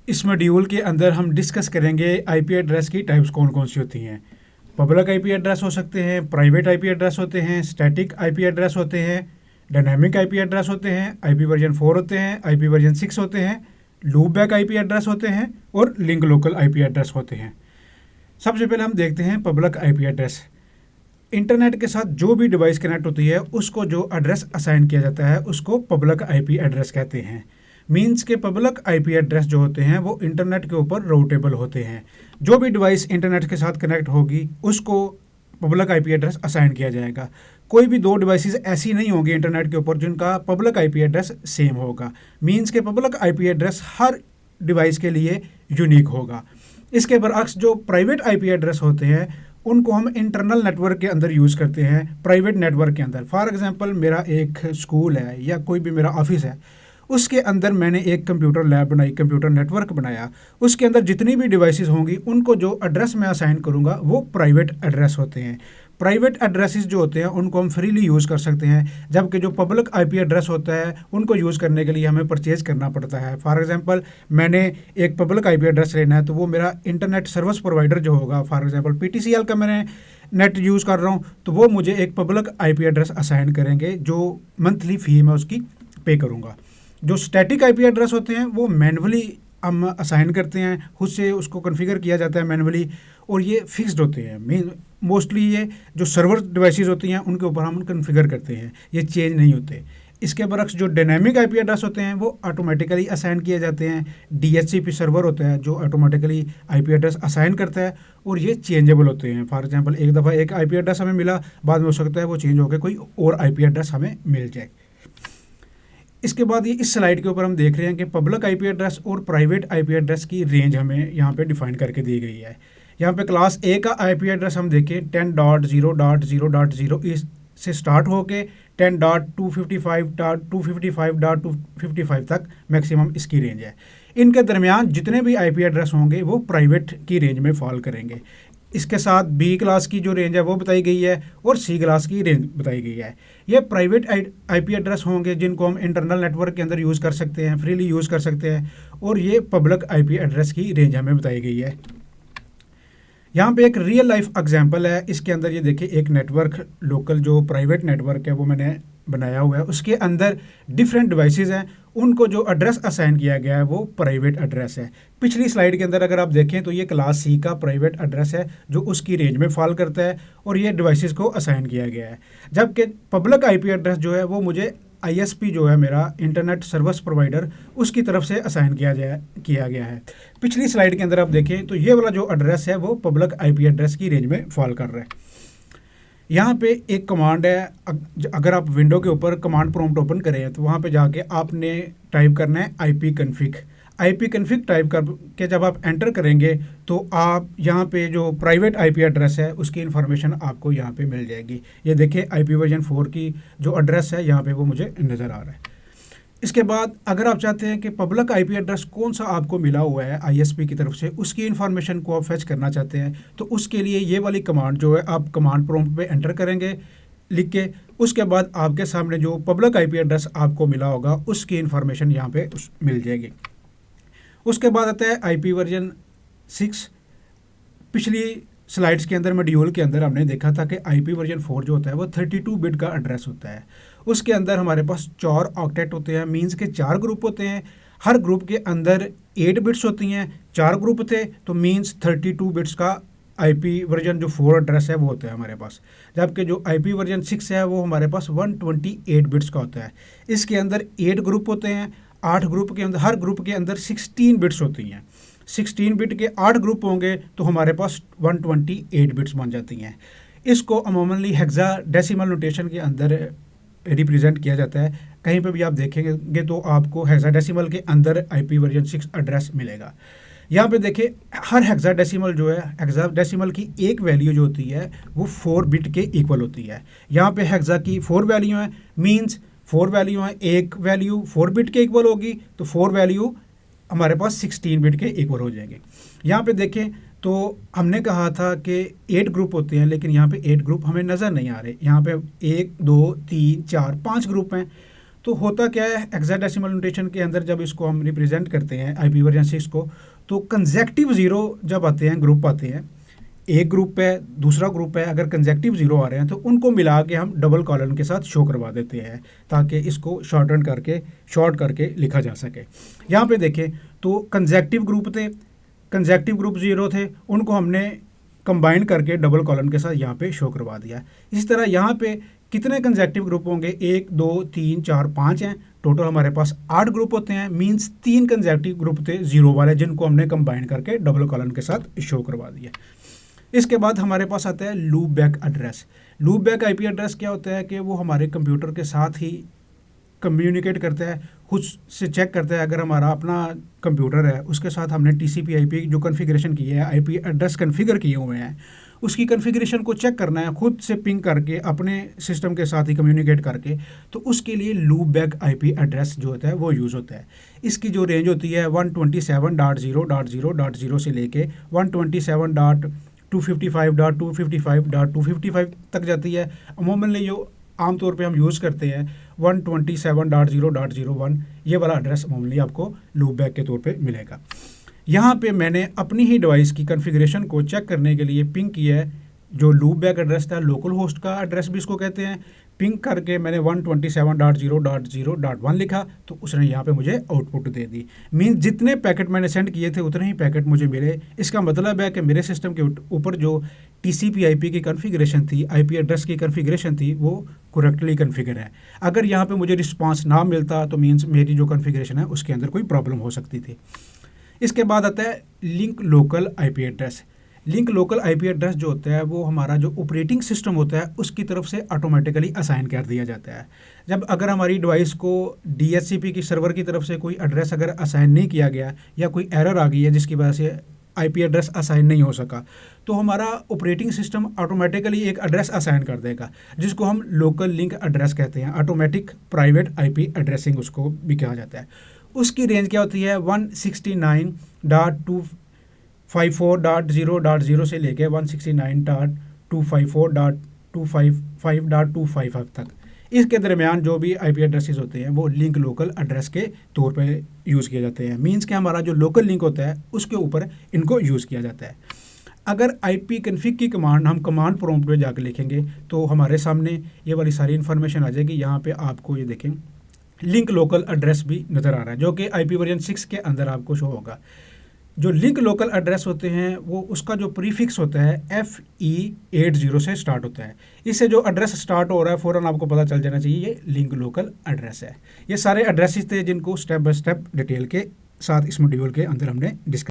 इस मॉड्यूल के अंदर हम डिस्कस करेंगे आईपी एड्रेस की टाइप्स कौन कौन सी होती हैं। पब्लिक आईपी एड्रेस हो सकते हैं, प्राइवेट आईपी एड्रेस होते हैं, स्टैटिक आईपी एड्रेस होते हैं, डायनामिक आईपी एड्रेस होते हैं, आईपी वर्जन 4 होते हैं, आईपी वर्जन 6 होते हैं, लूप बैक आईपी एड्रेस होते हैं और लिंक लोकल आईपी एड्रेस होते हैं। सबसे पहले हम देखते हैं पब्लिक आईपी एड्रेस। इंटरनेट के साथ जो भी डिवाइस कनेक्ट होती है उसको जो एड्रेस असाइन किया जाता है उसको पब्लिक आईपी एड्रेस कहते हैं। मीन्स के पब्लिक आईपी एड्रेस जो होते हैं वो इंटरनेट के ऊपर राउटेबल होते हैं। जो भी डिवाइस इंटरनेट के साथ कनेक्ट होगी उसको पब्लिक आईपी एड्रेस असाइन किया जाएगा। कोई भी दो डिवाइसेस ऐसी नहीं होंगी इंटरनेट के ऊपर जिनका पब्लिक आईपी एड्रेस सेम होगा। मीन्स के पब्लिक आईपी एड्रेस हर डिवाइस के लिए यूनिक होगा। इसके बरअक्स जो प्राइवेट आईपी एड्रेस होते हैं उनको हम इंटरनल नेटवर्क के अंदर यूज़ करते हैं, प्राइवेट नेटवर्क के अंदर। फॉर एग्जांपल मेरा एक स्कूल है या कोई भी मेरा ऑफिस है, उसके अंदर मैंने एक कंप्यूटर लैब बनाई, कंप्यूटर नेटवर्क बनाया। उसके अंदर जितनी भी डिवाइसेस होंगी उनको जो एड्रेस मैं असाइन करूँगा वो प्राइवेट एड्रेस होते हैं। प्राइवेट एड्रेसेस जो होते हैं उनको हम फ्रीली यूज़ कर सकते हैं, जबकि जो पब्लिक आईपी एड्रेस होता है उनको यूज़ करने के लिए हमें परचेज़ करना पड़ता है। फॉर एग्जांपल मैंने एक पब्लिक आईपी एड्रेस लेना है तो वो मेरा इंटरनेट सर्विस प्रोवाइडर जो होगा, फॉर एग्जांपल पीटीसीएल का मैंने नेट यूज़ कर रहा हूँ तो वो मुझे एक पब्लिक आईपी एड्रेस असाइन करेंगे जो मंथली फ़ी मैं उसकी पे करूँगा। जो स्टैटिक आईपी एड्रेस होते हैं वो मैनुअली हम असाइन करते हैं, खुद से उसको कॉन्फ़िगर किया जाता है मैनुअली, और ये फिक्स्ड होते हैं। मोस्टली ये जो सर्वर डिवाइसेस होती हैं उनके ऊपर हम कॉन्फ़िगर करते हैं, ये चेंज नहीं होते। इसके बरक्स जो डायनामिक आईपी एड्रेस होते हैं वो ऑटोमेटिकली असाइन किए जाते हैं। डीएचसीपी सर्वर होता है जो ऑटोमेटिकली आईपी एड्रेस असाइन करता है और ये चेंजेबल होते हैं। फॉर एग्जांपल एक दफ़ा एक आईपी एड्रेस हमें मिला, बाद में हो सकता है वो चेंज होकर कोई और आईपी एड्रेस हमें मिल जाए। इसके बाद ये इस स्लाइड के ऊपर हम देख रहे हैं कि पब्लिक आईपी एड्रेस और प्राइवेट आईपी एड्रेस की रेंज हमें यहाँ पे डिफाइन करके दी गई है। यहाँ पे क्लास ए का आईपी एड्रेस हम देखें 10.0.0.0 इस से स्टार्ट होके 10.255.255.255 तक मैक्सिमम इसकी रेंज है। इनके दरमियान जितने भी आईपी एड्रेस होंगे वो प्राइवेट की रेंज में फॉल करेंगे। इसके साथ बी क्लास की जो रेंज है वो बताई गई है और सी क्लास की रेंज बताई गई है। ये प्राइवेट आईपी एड्रेस होंगे जिनको हम इंटरनल नेटवर्क के अंदर यूज़ कर सकते हैं, फ्रीली यूज़ कर सकते हैं, और ये पब्लिक आईपी एड्रेस की रेंज हमें बताई गई है। यहाँ पे एक रियल लाइफ एग्जांपल है। इसके अंदर ये देखिए एक नेटवर्क, लोकल जो प्राइवेट नेटवर्क है वो मैंने बनाया हुआ है। उसके अंदर डिफरेंट डिवाइसेस हैं, उनको जो एड्रेस असाइन किया गया है वो प्राइवेट एड्रेस है। पिछली स्लाइड के अंदर अगर आप देखें तो ये क्लास सी का प्राइवेट एड्रेस है जो उसकी रेंज में फॉल करता है और ये डिवाइसेस को असाइन किया गया है। जबकि पब्लिक आईपी एड्रेस जो है वो मुझे आईएसपी जो है मेरा इंटरनेट सर्विस प्रोवाइडर उसकी तरफ से असाइन किया गया है। पिछली स्लाइड के अंदर आप देखें तो ये वाला जो एड्रेस है वो पब्लिक आईपी एड्रेस की रेंज में फॉल कर रहा है। यहाँ पे एक कमांड है, अगर आप विंडो के ऊपर कमांड प्रॉम्प्ट ओपन करें तो वहाँ पे जाके आपने टाइप करना है IP config. IP config type करके जब आप एंटर करेंगे तो आप यहाँ पे जो प्राइवेट आईपी एड्रेस है उसकी इन्फॉर्मेशन आपको यहाँ पे मिल जाएगी। ये देखिए आईपी वर्जन 4 की जो एड्रेस है यहाँ पे वो मुझे नज़र आ रहा है। इसके बाद अगर आप चाहते हैं कि पब्लिक आईपी एड्रेस कौन सा आपको मिला हुआ है आईएसपी की तरफ से, उसकी इन्फॉर्मेशन को आप फेच करना चाहते हैं तो उसके लिए ये वाली कमांड जो है आप कमांड प्रॉम्प्ट पे एंटर करेंगे लिख के, उसके बाद आपके सामने जो पब्लिक आईपी एड्रेस आपको मिला होगा उसकी इन्फॉर्मेशन यहाँ पे मिल जाएगी। उसके बाद आता है आईपी वर्जन 6। पिछली स्लाइड्स के अंदर मॉड्यूल के अंदर हमने देखा था कि आईपी वर्जन 4 जो होता है वो 32 बिट का एड्रेस होता है। उसके अंदर हमारे पास 4 ऑक्टेट होते हैं, मीन्स के 4 ग्रुप होते हैं। हर ग्रुप के अंदर 8 बिट्स होती हैं। 4 ग्रुप थे तो मीन्स 32 बिट्स का आईपी वर्जन जो 4 एड्रेस है वो होता है हमारे पास। जबकि जो आईपी वर्जन 6 है वो हमारे पास 128 बिट्स का होता है। इसके अंदर 8 ग्रुप होते हैं। 8 ग्रुप के अंदर, हर ग्रुप के अंदर 16 बिट्स होती हैं। 16 बिट के 8 ग्रुप होंगे तो हमारे पास 128 बिट्स बन जाती हैं। इसको अमूमनली हेक्साडेसिमल नोटेशन के अंदर रिप्रेजेंट किया जाता है। कहीं पे भी आप देखेंगे तो आपको हेक्साडेसिमल के अंदर आईपी वर्जन 6 एड्रेस मिलेगा। यहाँ पे देखिए हर हेक्साडेसिमल जो है, हेक्साडेसिमल की एक वैल्यू जो होती है वो 4 बिट के इक्वल होती है। यहाँ पे हेक्सा की 4 वैल्यू है, मीन्स 4 वैल्यू है, एक वैल्यू 4 बिट के इक्वल होगी तो 4 वैल्यू हमारे पास 16 बिट के इक्वल हो जाएंगे। यहाँ पे देखें तो हमने कहा था कि 8 ग्रुप होते हैं, लेकिन यहाँ पे 8 ग्रुप हमें नज़र नहीं आ रहे। यहाँ पे 1 2 3 4 5 ग्रुप हैं। तो होता क्या है, हेक्साडेसिमल नोटेशन के अंदर जब इसको हम रिप्रेजेंट करते हैं आईपी वर्जन 6 को, तो कंसेक्टिव ज़ीरो जब आते हैं, ग्रुप आते हैं, एक ग्रुप है दूसरा ग्रुप है, अगर कंसेक्टिव ज़ीरो आ रहे हैं तो उनको मिला के हम डबल कॉलन के साथ शो करवा देते हैं ताकि इसको शॉर्ट करके लिखा जा सके। यहाँ पे देखें तो कंसेक्टिव ग्रुप थे, कंसेक्टिव ग्रुप ज़ीरो थे, उनको हमने कंबाइन करके डबल कॉलन के साथ यहाँ पे शो करवा दिया। इसी तरह यहाँ पे कितने कंसेक्टिव ग्रुप होंगे, 1 2 3 4 5 हैं, टोटल हमारे पास 8 ग्रुप होते हैं। मींस 3 कंसेक्टिव ग्रुप थे ज़ीरो वाले जिनको हमने कंबाइन करके डबल कॉलन के साथ शो करवा दिया। इसके बाद हमारे पास आता है loop back address. Loop back IP address क्या होता है कि वो हमारे कंप्यूटर के साथ ही कम्युनिकेट करता है, खुद से चेक करता है। अगर हमारा अपना कंप्यूटर है उसके साथ हमने टीसीपी आईपी जो कॉन्फ़िगरेशन की है, आईपी एड्रेस कॉन्फ़िगर किए हुए हैं, उसकी कॉन्फ़िगरेशन को चेक करना है खुद से पिंग करके अपने सिस्टम के साथ ही कम्युनिकेट करके, तो उसके लिए लूप बैक आईपी एड्रेस जो होता है वो यूज़ होता है। इसकी जो रेंज होती है 127.0.0.0 से लेके 127.255.255.255 तक जाती है। अमूमन जो आमतौर पे हम यूज़ करते हैं 127.0.01 ये वाला एड्रेस अमूमन आपको लूप बैक के तौर पे मिलेगा। यहाँ पे मैंने अपनी ही डिवाइस की कॉन्फ़िगरेशन को चेक करने के लिए पिंग किया है जो लूप बैक एड्रेस था, लोकल होस्ट का एड्रेस भी इसको कहते हैं। पिंग करके मैंने 127.0.0.1 लिखा तो उसने यहाँ पे मुझे आउटपुट दे दी। मीन्स जितने पैकेट मैंने सेंड किए थे उतने ही पैकेट मुझे मिले। इसका मतलब है कि मेरे सिस्टम के ऊपर जो टीसीपी आईपी की कॉन्फ़िगरेशन थी, आईपी एड्रेस की कॉन्फ़िगरेशन थी, वो करेक्टली कॉन्फ़िगर है। अगर यहाँ पे मुझे रिस्पांस ना मिलता तो मीन्स मेरी जो कॉन्फ़िगरेशन है उसके अंदर कोई प्रॉब्लम हो सकती थी। इसके बाद आता है link local IP address. Link local IP address जो होता है वो हमारा जो ऑपरेटिंग सिस्टम होता है उसकी तरफ से ऑटोमेटिकली असाइन कर दिया जाता है। जब अगर हमारी डिवाइस को डीएचसीपी की सर्वर की तरफ से कोई एड्रेस अगर असाइन नहीं किया गया या कोई एरर आ गई है जिसकी वजह से आईपी एड्रेस असाइन नहीं हो सका, तो हमारा ऑपरेटिंग सिस्टम ऑटोमेटिकली एक एड्रेस असाइन कर देगा जिसको हम लोकल लिंक एड्रेस कहते हैं। ऑटोमेटिक प्राइवेट आईपी एड्रेसिंग उसको भी कहा जाता है। उसकी रेंज क्या होती है 169.254.0.0 से लेके 169.254.255.255 तक। इसके दरमियान जो भी आईपी एड्रेसेस होते हैं वो लिंक लोकल एड्रेस के तौर पे यूज़ किए जाते हैं। मींस कि हमारा जो लोकल लिंक होता है उसके ऊपर इनको यूज़ किया जाता है। अगर आईपी कन्फिग की कमांड हम कमांड प्रॉम्प्ट पे जाकर लिखेंगे तो हमारे सामने ये वाली सारी इन्फॉर्मेशन आ जाएगी। यहाँ पे आपको ये देखें लिंक लोकल एड्रेस भी नज़र आ रहा है जो कि आईपी वर्जन 6 के अंदर आपको शो होगा। जो लिंक लोकल एड्रेस होते हैं वो उसका जो प्रीफिक्स होता है FE80 से स्टार्ट होता है। इससे जो एड्रेस स्टार्ट हो रहा है फ़ौरन आपको पता चल जाना चाहिए ये लिंक लोकल एड्रेस है। ये सारे एड्रेसेस थे जिनको स्टेप बाय स्टेप डिटेल के साथ इस मॉड्यूल के अंदर हमने डिस्कस